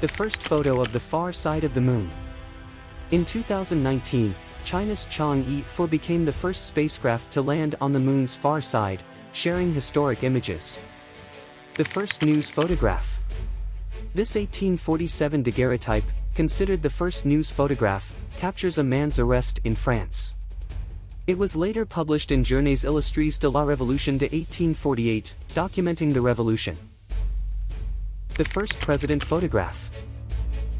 The first photo of the far side of the moon. In 2019, China's Chang'e 4 became the first spacecraft to land on the moon's far side, sharing historic images. The first news photograph. This 1847 daguerreotype, considered the first news photograph, captures a man's arrest in France. It was later published in Journées illustrées de la Révolution de 1848, documenting the revolution. The first president photograph.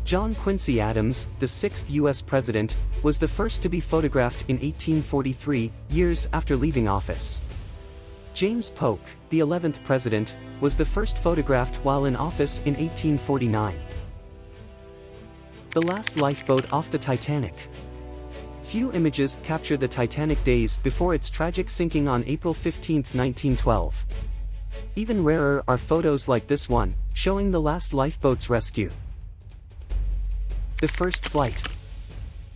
John Quincy Adams, the sixth U.S. president, was the first to be photographed in 1843, years after leaving office. James Polk, the 11th president, was the first photographed while in office in 1849. The last lifeboat off the Titanic. Few images capture the Titanic days before its tragic sinking on April 15, 1912. Even rarer are photos like this one, showing the last lifeboat's rescue. The first flight.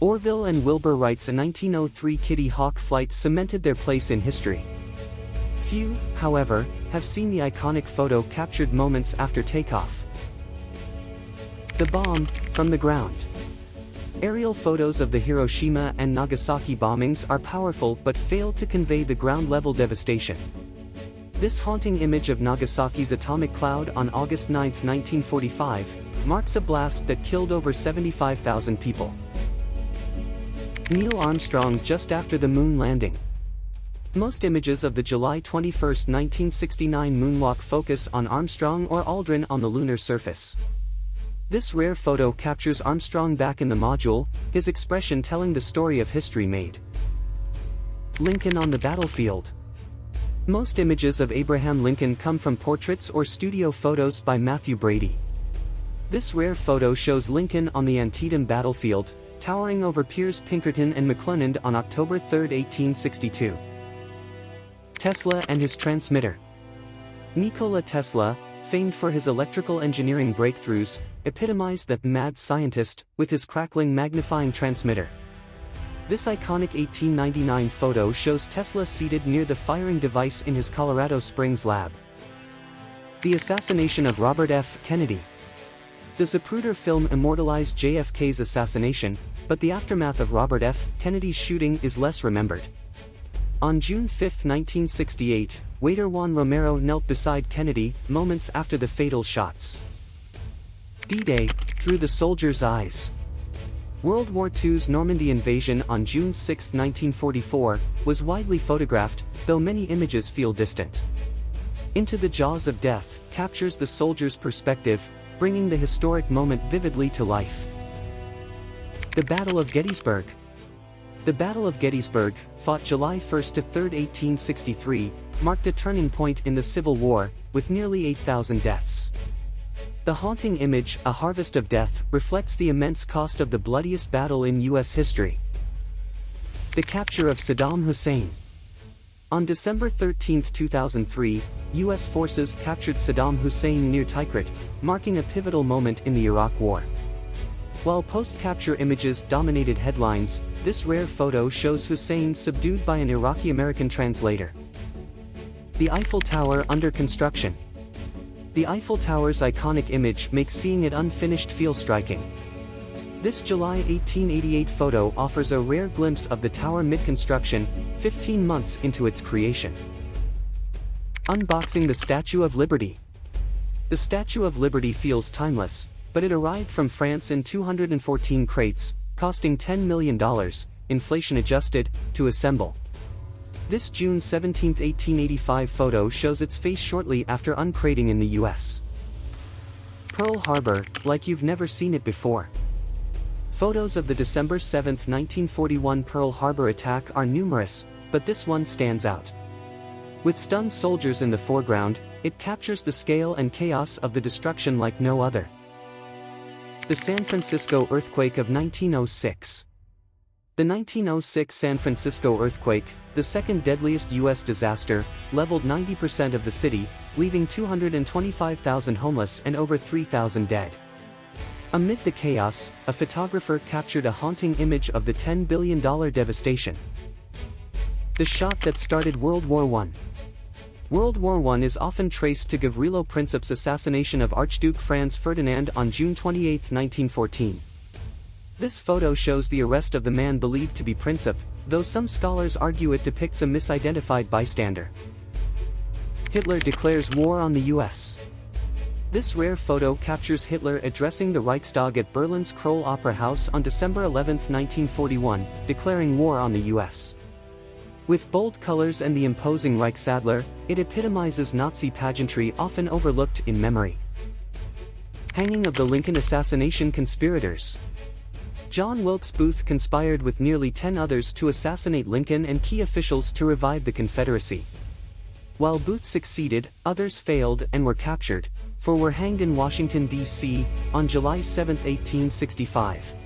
Orville and Wilbur Wright's 1903 Kitty Hawk flight cemented their place in history. Few, however, have seen the iconic photo captured moments after takeoff. The bomb, from the ground. Aerial photos of the Hiroshima and Nagasaki bombings are powerful but fail to convey the ground-level devastation. This haunting image of Nagasaki's atomic cloud on August 9, 1945, marks a blast that killed over 75,000 people. Neil Armstrong just after the moon landing. Most images of the July 21, 1969 moonwalk focus on Armstrong or Aldrin on the lunar surface. This rare photo captures Armstrong back in the module, his expression telling the story of history made. Lincoln on the battlefield. Most images of Abraham Lincoln come from portraits or studio photos by Matthew Brady. This rare photo shows Lincoln on the Antietam battlefield, towering over Piers Pinkerton and McClellan on October 3, 1862. Tesla and his transmitter. Nikola Tesla, famed for his electrical engineering breakthroughs, epitomized that mad scientist with his crackling magnifying transmitter. This iconic 1899 photo shows Tesla seated near the firing device in his Colorado Springs lab. The assassination of Robert F. Kennedy. The Zapruder film immortalized JFK's assassination, but the aftermath of Robert F. Kennedy's shooting is less remembered. On June 5, 1968, waiter Juan Romero knelt beside Kennedy, moments after the fatal shots. D-Day, through the soldier's eyes. World War II's Normandy invasion on June 6, 1944, was widely photographed, though many images feel distant. Into the Jaws of Death captures the soldier's perspective, bringing the historic moment vividly to life. The Battle of Gettysburg. The Battle of Gettysburg, fought July 1 to 3, 1863, marked a turning point in the Civil War, with nearly 8,000 deaths. The haunting image, A Harvest of Death, reflects the immense cost of the bloodiest battle in U.S. history. The capture of Saddam Hussein. On December 13, 2003, U.S. forces captured Saddam Hussein near Tikrit, marking a pivotal moment in the Iraq War. While post-capture images dominated headlines, this rare photo shows Hussein subdued by an Iraqi-American translator. The Eiffel Tower under construction. The Eiffel Tower's iconic image makes seeing it unfinished feel striking. This July 1888 photo offers a rare glimpse of the tower mid-construction, 15 months into its creation. Unboxing the Statue of Liberty. The Statue of Liberty feels timeless, but it arrived from France in 214 crates, costing $10 million, inflation-adjusted, to assemble. This June 17, 1885 photo shows its face shortly after uncrating in the U.S. Pearl Harbor, like you've never seen it before. Photos of the December 7, 1941 Pearl Harbor attack are numerous, but this one stands out. With stunned soldiers in the foreground, it captures the scale and chaos of the destruction like no other. The San Francisco earthquake of 1906. The 1906 San Francisco earthquake, the second deadliest U.S. disaster, leveled 90% of the city, leaving 225,000 homeless and over 3,000 dead. Amid the chaos, a photographer captured a haunting image of the $10 billion devastation. The shot that started World War I. World War I is often traced to Gavrilo Princip's assassination of Archduke Franz Ferdinand on June 28, 1914. This photo shows the arrest of the man believed to be Princip, though some scholars argue it depicts a misidentified bystander. Hitler declares war on the US. This rare photo captures Hitler addressing the Reichstag at Berlin's Kroll Opera House on December 11, 1941, declaring war on the US. With bold colors and the imposing Reichsadler, it epitomizes Nazi pageantry often overlooked in memory. Hanging of the Lincoln assassination conspirators. John Wilkes Booth conspired with nearly 10 others to assassinate Lincoln and key officials to revive the Confederacy. While Booth succeeded, others failed and were captured, for were hanged in Washington, D.C., on July 7, 1865.